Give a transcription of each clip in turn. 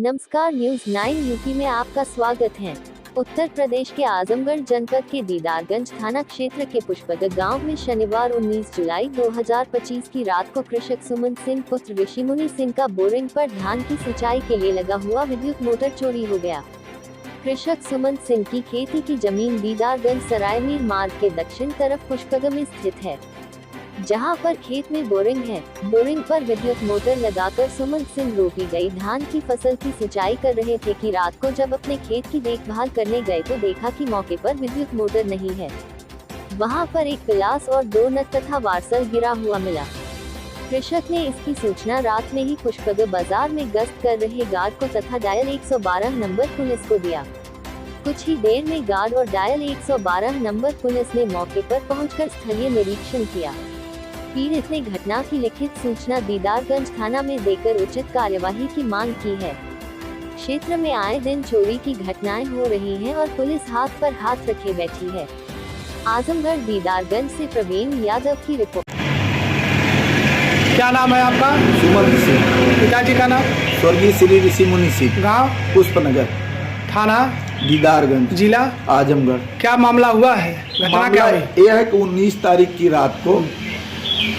नमस्कार, news 9 UP में आपका स्वागत है। उत्तर प्रदेश के आजमगढ़ जनपद के दीदारगंज थाना क्षेत्र के पुष्पगढ़ गांव में शनिवार 19 जुलाई 2025 की रात को कृषक सुमन सिंह पुत्र ऋषिमुनि सिंह का बोरिंग पर धान की सिंचाई के लिए लगा हुआ विद्युत मोटर चोरी हो गया। कृषक सुमन सिंह की खेती की जमीन दीदारगंज सरायमीर मार्ग के दक्षिण तरफ पुष्पगढ़ में स्थित है, जहां पर खेत में बोरिंग है। बोरिंग पर विद्युत मोटर लगाकर सुमन सिंह रोपी गई धान की फसल की सिंचाई कर रहे थे कि रात को जब अपने खेत की देखभाल करने गए तो देखा कि मौके पर विद्युत मोटर नहीं है। वहां पर एक पिलास और 2 नट तथा वार्सल गिरा हुआ मिला। कृषक ने इसकी सूचना रात में ही पुष्पगढ़ बाजार में गश्त कर रहे गार्ड को तथा डायल 112 नंबर पुलिस को दिया। कुछ ही देर में गार्ड और डायल 112 नंबर पुलिस ने मौके पर पहुंचकर स्थलीय निरीक्षण किया। पीड़ित ने घटना की लिखित सूचना दीदारगंज थाना में देकर उचित कार्यवाही की मांग की है। क्षेत्र में आए दिन चोरी की घटनाएं हो रही हैं और पुलिस हाथ पर हाथ रखे बैठी है। आजमगढ़ दीदारगंज से प्रवीण यादव की रिपोर्ट। क्या नाम है आपका? सुमन सिंह। पिताजी का नाम? स्वर्गीय श्री ऋषिमुनि सिंह। गाँव? पुष्पनगर। थाना? दीदारगंज। जिला? आजमगढ़। क्या मामला हुआ है? घटना क्या हुई? यह है कि 19 तारीख की रात को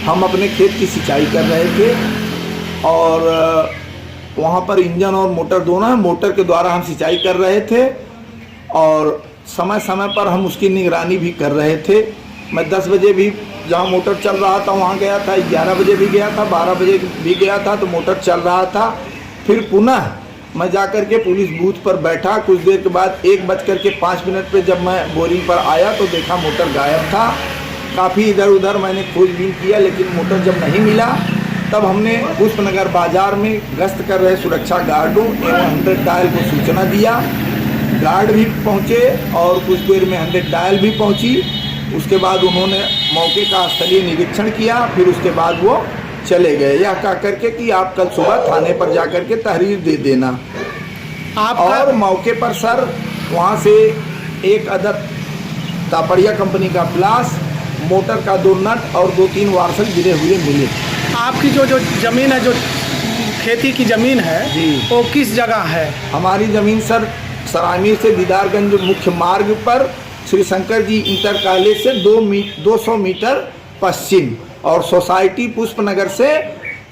हम अपने खेत की सिंचाई कर रहे थे और वहाँ पर इंजन और मोटर दोनों है। मोटर के द्वारा हम सिंचाई कर रहे थे और समय समय पर हम उसकी निगरानी भी कर रहे थे। मैं 10 बजे भी जहाँ मोटर चल रहा था वहाँ गया था, 11 बजे भी गया था, 12 बजे भी गया था तो मोटर चल रहा था। फिर पुनः मैं जाकर के पुलिस बूथ पर बैठा। कुछ देर के बाद 1:05 पे जब मैं बोरिंग पर आया तो देखा मोटर गायब था। काफ़ी इधर उधर मैंने खोजबीन किया लेकिन मोटर जब नहीं मिला तब हमने पुष्पनगर बाजार में गश्त कर रहे सुरक्षा गार्डों एवं 100 डायल को सूचना दिया। गार्ड भी पहुंचे और कुछ देर में 100 डायल भी पहुंची। उसके बाद उन्होंने मौके का स्थलीय निरीक्षण किया। फिर उसके बाद वो चले गए, यह कह करके कि आप कल सुबह थाने पर जा कर के तहरीर दे देना। और मौके पर सर वहाँ से एक अदद तापड़िया कंपनी का प्लास, मोटर का 2 नट और 2-3 वार्सल गिरे हुए मिले। आपकी जो जमीन है, जो खेती की जमीन है जी, वो किस जगह है? हमारी जमीन सर सरायमीर से दीदारगंज मुख्य मार्ग पर श्री शंकर जी इंटर कॉलेज से 200 मीटर पश्चिम और सोसाइटी पुष्पनगर से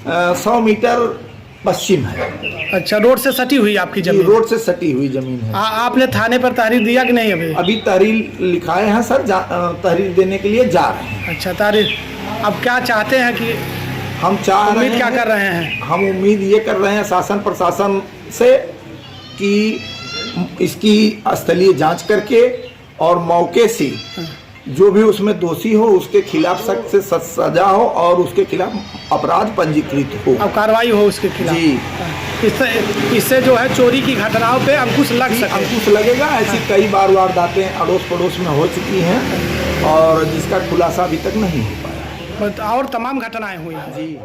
100 मीटर पश्चिम है। अच्छा, रोड से सटी हुई आपकी जमीन? रोड से सटी हुई जमीन है। आपने थाने पर तहरीर दिया कि नहीं? अभी तहरीर लिखाए हैं सर, तहरीर देने के लिए जा रहे हैं। अच्छा, तहरीर। अब क्या चाहते हैं कि हम उम्मीद क्या कर रहे हैं? हम उम्मीद ये कर रहे हैं शासन प्रशासन से कि इसकी स्थलीय जांच करके और मौके से जो भी उसमें दोषी हो उसके खिलाफ सख्त से सख्त सजा हो और उसके खिलाफ अपराध पंजीकृत हो, अब कार्रवाई हो उसके खिलाफ जी। इससे जो है चोरी की घटनाओं पे अंकुश लग सके। अंकुश लगेगा। ऐसी कई बार वारदातें अड़ोस पड़ोस में हो चुकी हैं और जिसका खुलासा अभी तक नहीं हो पाया और तमाम घटनाएं हुई हैं जी।